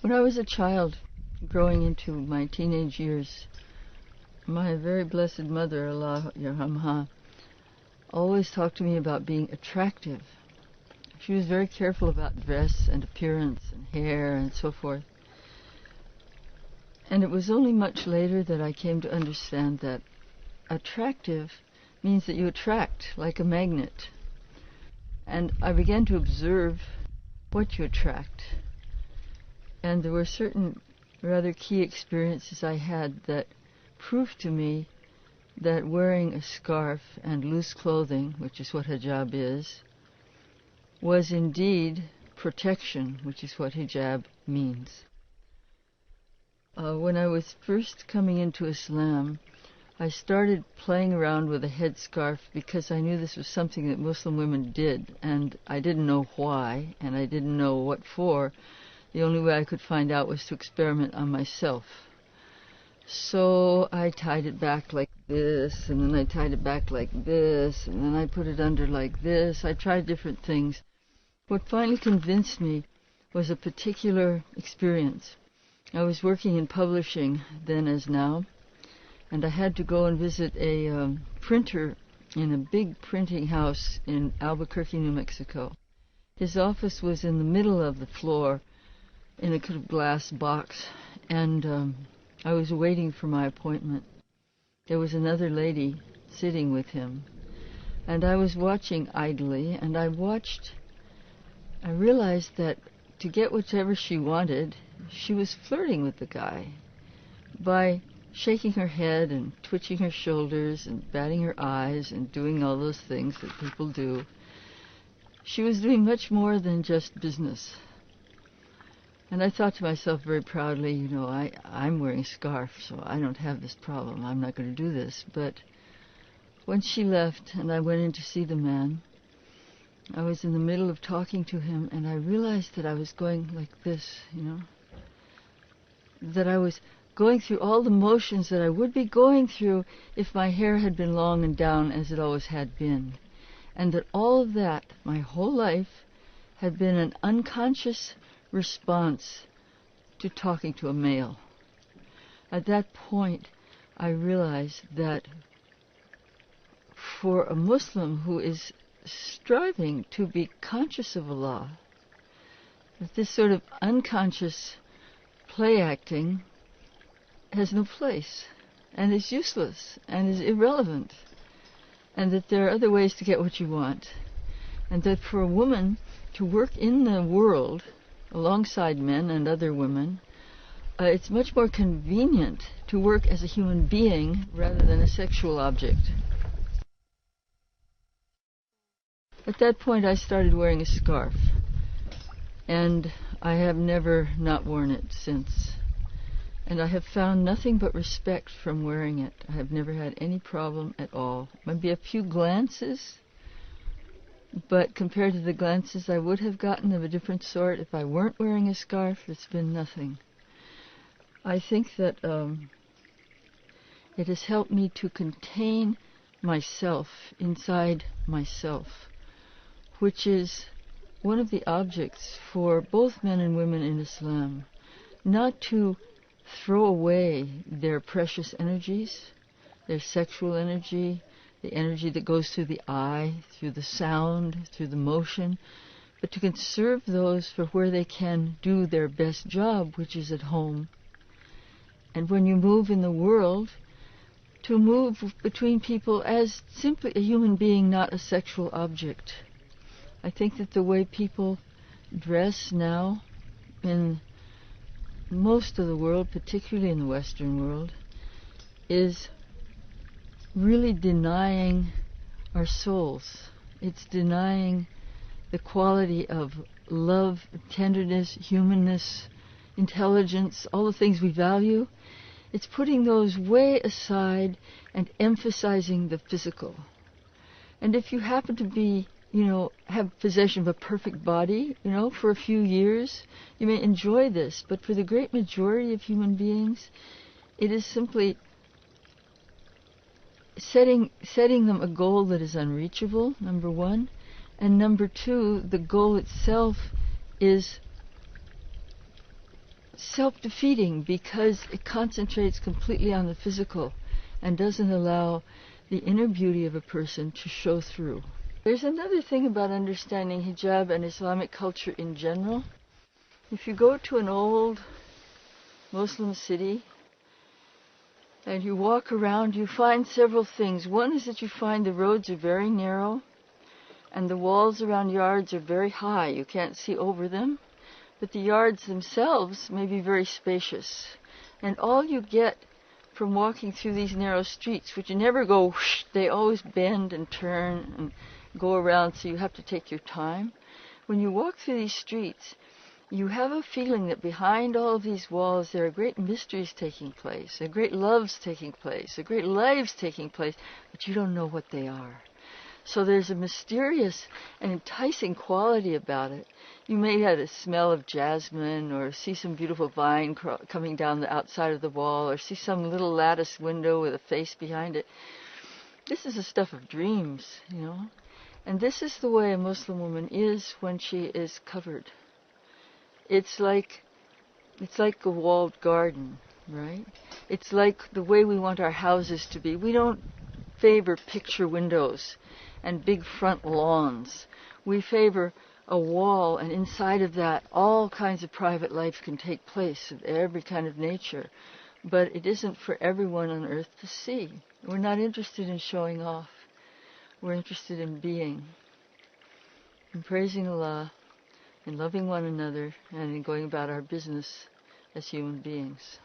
When I was a child, growing into my teenage years, my very blessed mother, Allah Yarhamha, always talked to me about being attractive. She was very careful about dress and appearance and hair and so forth. And it was only much later that I came to understand that attractive means that you attract like a magnet. And I began to observe what you attract. And there were certain rather key experiences I had that proved to me that wearing a scarf and loose clothing, which is what hijab is, was indeed protection, which is what hijab means. When I was first coming into Islam, I started playing around with a headscarf because I knew this was something that Muslim women did, and I didn't know why, and I didn't know what for. The only way I could find out was to experiment on myself. So I tied it back like this, and then I tied it back like this, and then I put it under like this. I tried different things. What finally convinced me was a particular experience. I was working in publishing then as now, and I had to go and visit a printer in a big printing house in Albuquerque, New Mexico. His office was in the middle of the floor in a kind of glass box, and I was waiting for my appointment. There was another lady sitting with him, and I was watching idly, and I realized that to get whatever she wanted, she was flirting with the guy by shaking her head and twitching her shoulders and batting her eyes and doing all those things that people do. She was doing much more than just business. And I thought to myself very proudly, you know, I'm wearing a scarf, so I don't have this problem. I'm not going to do this. But when she left and I went in to see the man, I was in the middle of talking to him, and I realized that I was going like this, you know, that I was going through all the motions that I would be going through if my hair had been long and down as it always had been. And that all of that, my whole life, had been an unconscious response to talking to a male. At that point, I realized that for a Muslim who is striving to be conscious of Allah, that this sort of unconscious play acting has no place and is useless and is irrelevant, and that there are other ways to get what you want, and that for a woman to work in the world alongside men and other women, it's much more convenient to work as a human being rather than a sexual object. At that point, I started wearing a scarf, and I have never not worn it since. And I have found nothing but respect from wearing it. I have never had any problem at all. Maybe a few glances, but compared to the glances I would have gotten of a different sort if I weren't wearing a scarf, it's been nothing. I think that it has helped me to contain myself inside myself, which is one of the objects for both men and women in Islam, not to throw away their precious energies, their sexual energy, the energy that goes through the eye, through the sound, through the motion, but to conserve those for where they can do their best job, which is at home. And when you move in the world, to move between people as simply a human being, not a sexual object. I think that the way people dress now in most of the world, particularly in the Western world, is really denying our souls. It's denying the quality of love, tenderness, humanness, intelligence, all the things we value. It's putting those way aside and emphasizing the physical. And if you happen to be, have possession of a perfect body, for a few years, you may enjoy this. But for the great majority of human beings, it is simply setting them a goal that is unreachable, number one. And number two, the goal itself is self-defeating because it concentrates completely on the physical and doesn't allow the inner beauty of a person to show through. There's another thing about understanding hijab and Islamic culture in general. If you go to an old Muslim city and you walk around, you find several things. One is that you find the roads are very narrow and the walls around yards are very high. You can't see over them, but the yards themselves may be very spacious. And all you get from walking through these narrow streets, which you never go whoosh, they always bend and turn and go around, so you have to take your time. When you walk through these streets, you have a feeling that behind all of these walls there are great mysteries taking place, there are great loves taking place, there are great lives taking place, but you don't know what they are. So there's a mysterious and enticing quality about it. You may have a smell of jasmine, or see some beautiful vine coming down the outside of the wall, or see some little lattice window with a face behind it. This is the stuff of dreams, you know. And this is the way a Muslim woman is when she is covered. It's like a walled garden, right? It's like the way we want our houses to be. We don't favor picture windows and big front lawns. We favor a wall, and inside of that all kinds of private life can take place of every kind of nature. But it isn't for everyone on earth to see. We're not interested in showing off. We're interested in being, in praising Allah, in loving one another, and in going about our business as human beings.